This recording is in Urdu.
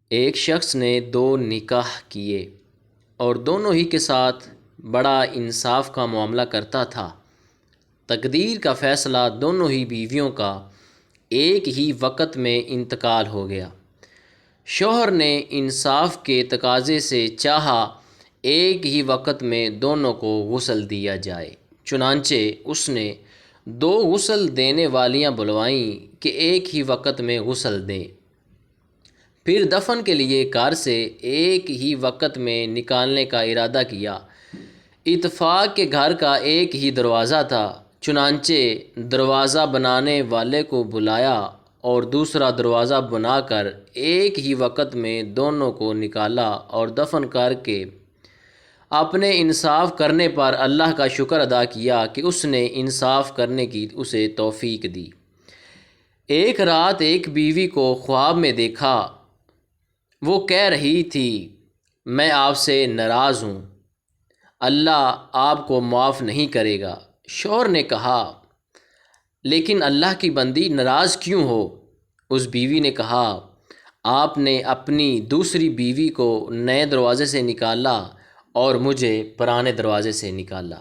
ایک شخص نے دو نکاح کیے اور دونوں ہی کے ساتھ بڑا انصاف کا معاملہ کرتا تھا۔ تقدیر کا فیصلہ دونوں ہی بیویوں کا ایک ہی وقت میں انتقال ہو گیا۔ شوہر نے انصاف کے تقاضے سے چاہا ایک ہی وقت میں دونوں کو غسل دیا جائے، چنانچہ اس نے دو غسل دینے والیاں بلوائیں کہ ایک ہی وقت میں غسل دیں۔ پھر دفن کے لیے کار سے ایک ہی وقت میں نکالنے کا ارادہ کیا۔ اتفاق کے گھر کا ایک ہی دروازہ تھا، چنانچہ دروازہ بنانے والے کو بلایا اور دوسرا دروازہ بنا کر ایک ہی وقت میں دونوں کو نکالا اور دفن کر کے اپنے انصاف کرنے پر اللہ کا شکر ادا کیا کہ اس نے انصاف کرنے کی اسے توفیق دی۔ ایک رات ایک بیوی کو خواب میں دیکھا، وہ کہہ رہی تھی، میں آپ سے ناراض ہوں، اللہ آپ کو معاف نہیں کرے گا۔ شوہر نے کہا، لیکن اللہ کی بندی ناراض کیوں ہو؟ اس بیوی نے کہا، آپ نے اپنی دوسری بیوی کو نئے دروازے سے نکالا اور مجھے پرانے دروازے سے نکالا۔